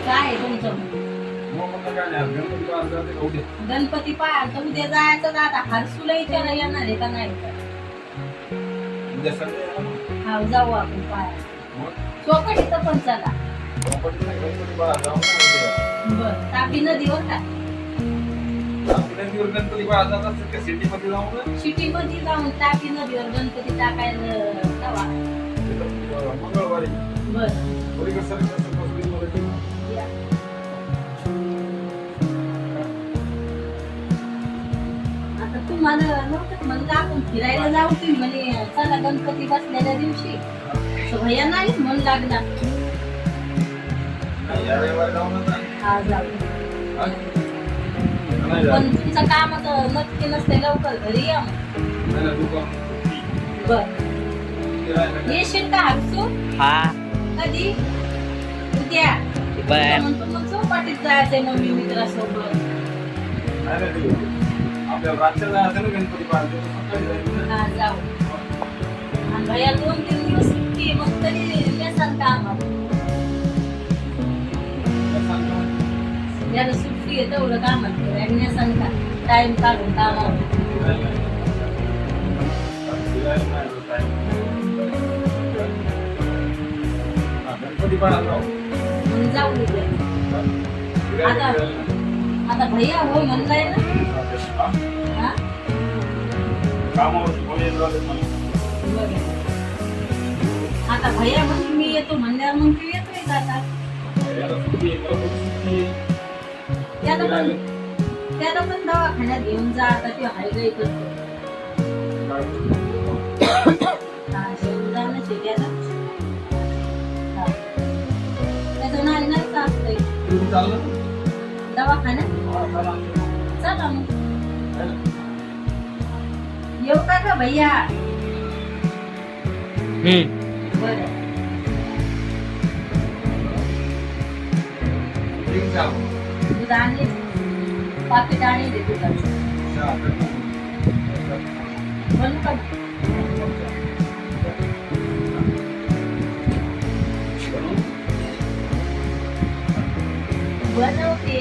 काय आहे तुमचं? गणपती पाहाल तर उद्या जायचं ना. आता हरसूला विचारा येणार आहे का नाही? हा जाऊ आपण पाहायला. चौकटीचं पण चला. बर तापी नदीवर का? सिटी मध्ये जाऊन तापी नदीवर गणपती टाकायला जावा. मंगळवारी आता तुम्हाला नव्हतं म्हणलं आपण फिरायला जाऊ. तुम्ही म्हणे चला गणपती बसलेल्या दिवशी. भैया नाही मन लागला. हा जाऊ. पण तुमचं काम नक्की नसते लवकर घरी या. बर येशील का हरसू? हा कधी? उद्या. बर म्हणतो मग चौपाटीत जायचंय मम्मी मित्रासोबत. हा जाऊ. आणि भैया 2-3 दिवस सुट्टी मग तरी नेसाल का आम्हाला? त्याला सुट्टी आहे तेवढं कामाला नेसाल का? टाइम काढून कामावर. मग जाऊ उद्या. आता भैया हो म्हणलाय ना. हा? बरं. आता भैया म्हणजे मी येतो म्हणल्यावर मग तू येतोय का आता? त्याला पण दवाखान्यात घेऊन जा. आता ते हायगाई करतो. हा घेऊन जा ना त्याला. त्याचं नाही नाही असतंय दवाखान्यात. चला मग येऊ का भैया? बरं दूध आणि पाकिट आणि दे दुधाचं. बनू का? बनवते.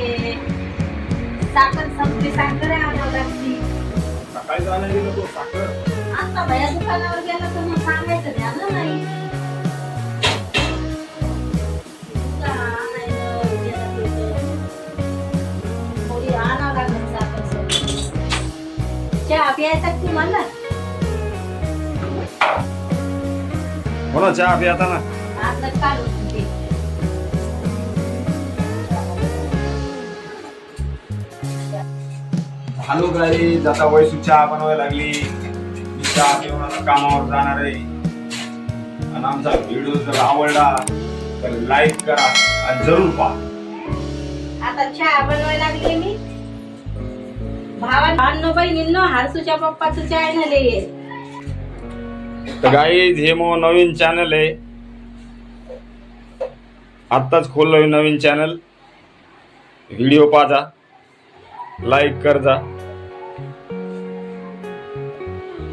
साखर संपली. साखर आणावं लागती. आता भैया दुकानावर गेला तर मग सांगायचं ध्यान नाही. आणावं लागत साखर संपली. चहा प्यायचा तुम्हाला? बोला चहा पिता ना. आता काढून ते. हॅलो गाईज, आता वैसू चहा बनवायला लागली. मी चहा पिऊन आता कामावर जाणार आहे. आणि आमचा व्हिडिओ जर आवडला तर लाईक करा आणि जरूर पहा. आता चहा बनवायला लागले मी. भावांनो बहिणींनो, हरसूच्या पप्पाचं चॅनल आहे. तर गाईज हे मो नवीन चॅनल आहे. आत्ताच खोललोय नवीन चॅनल. व्हिडिओ पाहा, लाईक कर जा.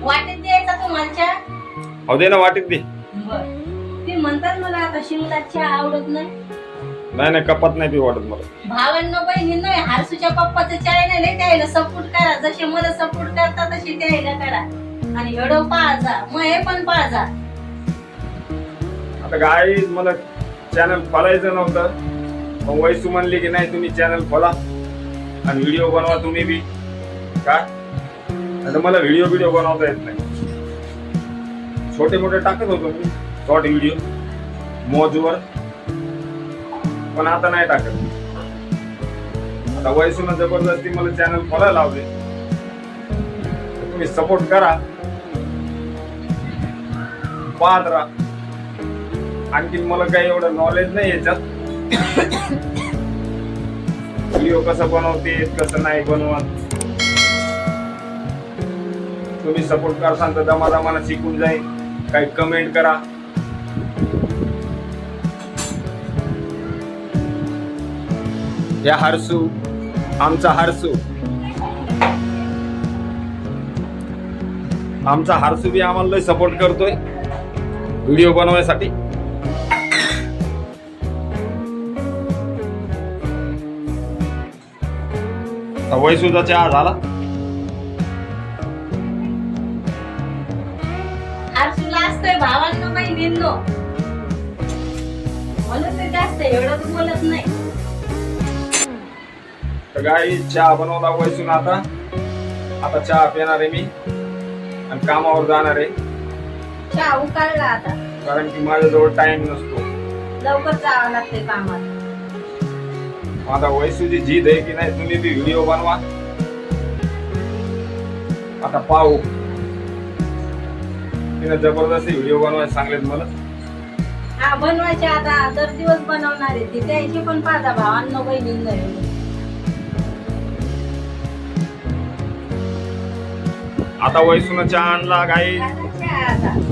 वाटेत द्यायचा तुम्हाला चहा? हो दे ना वाटीत दे. बर. ते म्हणतात मला आता शिवला चहा आवडत नाही. नाही कपात नाही ती वाटत मला. भावांनो बहिणींनो, हरसूच्या पप्पाचं चॅनल आहे. त्याला सपोर्ट करा. जसे मला सपोर्ट करता तसे त्याला करा. आणि व्हिडिओ पाहा. मग हे पण पाहा. आता गाईज मला चॅनल खोलायचं नव्हतं, मग वैसू म्हणली की नाही तुम्ही चॅनल खोला आणि व्हिडिओ बनवा तुम्ही बी. काय आता मला व्हिडिओ बनवता येत नाही. छोटे मोठे टाकत होतो मी शॉर्ट व्हिडिओ मोजवर, पण आता नाही टाकत. आता वैसून जबरदस्ती मला चॅनल खोलायला लावले. तुम्ही सपोर्ट करा, पाहत राहा. आणखी मला काही एवढं नॉलेज नाही याच्यात. व्हिडिओ कसं बनवते कसं नाही बनवत. तुम्ही सपोर्ट करसाल तर दमादमानं शिकून जाईल. काही कमेंट करा. या हरसू, आमचा हरसू बी आम्हाला लय सपोर्ट करतोय व्हिडिओ बनवण्यासाठी. आता वैसूचा चहा झाला. हर्षूला असतंय भावांना बहिणींनो, म्हणून ते जास्त एवढं बोलत नाही. तर गाई चहा बनवला वैसून. आता आता चहा पिणार आहे मी आणि कामावर जाणार आहे, चहा उकाळला आता, कारण की माझ्याजवळ टाइम नसतो. लवकर जावं लागतंय कामात. आता वैसूची जिद आहे की नाही तुम्ही बी व्हिडिओ बनवा. आता पाहू, तिने जबरदस्ती व्हिडिओ बनवायला सांगलेत मला. हा बनवायचे आता, दर दिवस बनवणार आहे ती, त्याची पण पाहता भावांना बहिणींना. आता वैसून चहा आणला गाई,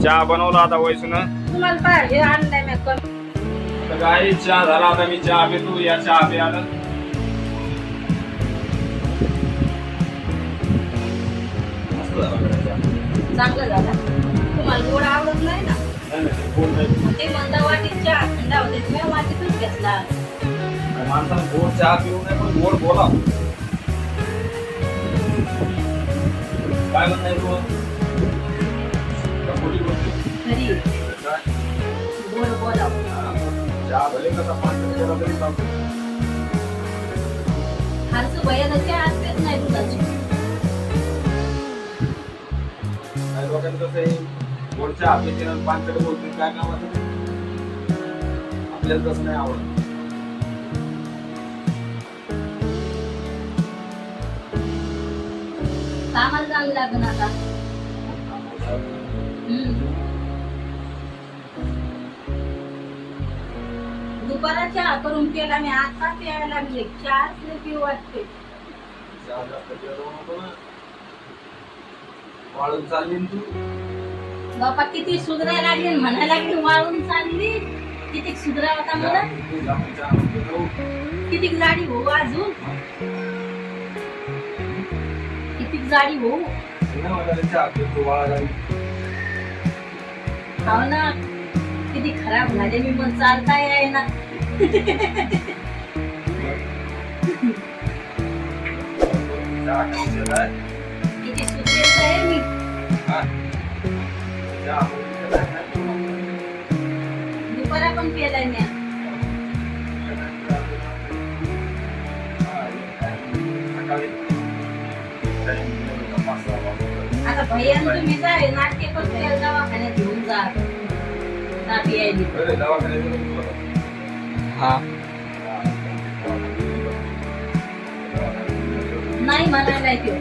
चहा बनवला आता वैसून. तुम्हाला पाहिजे आणलाय मी कमी. तर गाई चहा झाला, आता मी चहा पितो. या चहा प्यायला मस्त झाला चहा. चांगलं झालं. तुम्हाला गोड आवडत नाही ना, नाही, नाही, गोड नाही. ते म्हणता वाटीत चहा थंडा होते, मी वाटीतच घेतला. माणसाला गोड चहा पिऊ नये, पण गोड बोला. काय म्हणताय तू? खोटी बोलते. घरी काय? गोड बोलावं. चहा भले कसा 5 केला तरी चालतो. हर्षू भैयाला चहा असतेच नाही दुधाची. काही लोकांचं कसं आहे, गोड चहा पिते आणि 5 कडे बोलते, काय कामाचं? आपल्याला तसं नाही आवडत. कामाला जावं लागेल आता. दुपारा चहा करून केला मी, आता प्यायला लागले. चहाच लय पिऊ वाटते. चहा जास्त पिऊ नको ना. वाळून चालली ना तू. बापा किती सुधरायला लागली, म्हणायला लागली वाळून चालली. किती सुधरा होता मला, किती जाडी हो अजून, किती जाडी हो. हो ना, किती खराब झाले मी, पण चालता येईना. किती सुधरेल आहे मी. दुपारा पण केलाय मी. आता भैयान तुम्ही जावे नाट्य करतो, दवाखान्यात घेऊन जा. ताप यायली. हा नाही म्हणायला तो.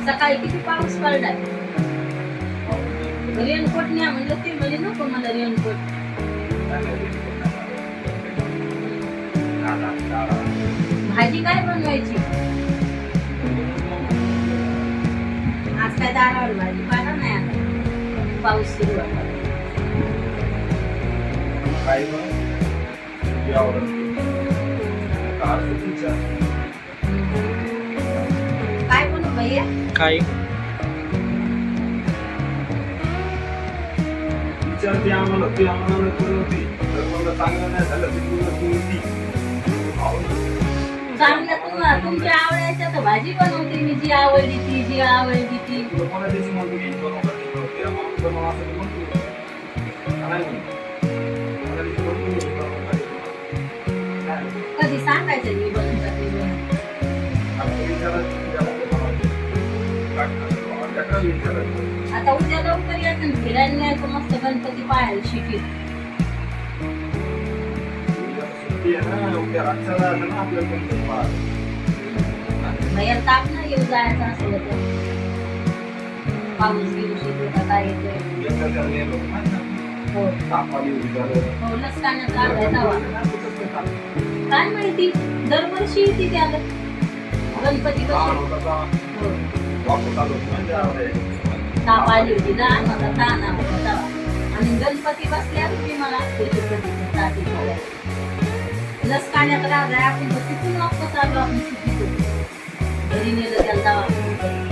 सकाळी किती पाऊस पडलाय. रेनकोट न्या म्हणलं, ते म्हणजे नको मला रेनकोट. भाजी काय बनवायची आज? काय दारावर भाजी पाला नाही आता, पाऊस सुरू आहे. काय बनवू भैया? काय विचारते आम्हाला, ती आम्हाला होती. चांगलं नाही झालं ती चांगलं तुमच्या आवडायच्या तर भाजी बनवते मी, जी आवडली ती, जी आवडली ती. कधी सांगायचं मी बनवतात मी आता उद्या लवकर यायचं, फिरायला न्यायचं मस्त गणपती पाहायला शिटी. भैया ताप ना येऊ जायचं असलं तर, पाऊस घेऊ शिकलो का काय येतोय. हो लसकाण्यात लागलाय तवा. काय माहिती, दरवर्षी येते त्याला गणपती. ताप आली होती, लहान होता, ताना होता तवा. आणि गणपती बसल्या तुम्ही मला लसकाण्यात राहलाय. आपण तिथून वापस आलो, आपण तिथून घरी नेलं त्याला दवाखान्यात.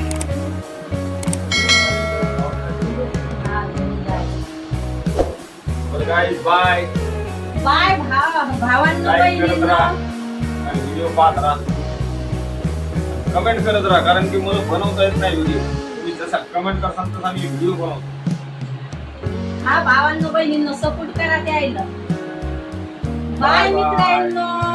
Guys, bye. बाय भावांनो लाईक करत बहिणींनो. राहा आणि व्हिडिओ पाहत राहा, कमेंट करत राहा, कारण की मला बनवता येत नाही व्हिडिओ. तुम्ही जसा कमेंट करसाल तसा मी व्हिडिओ बनवतो. हा भावांनो बहिणींनो सपोर्ट करा द्यायला. Bye Bye bye. मित्रांनो.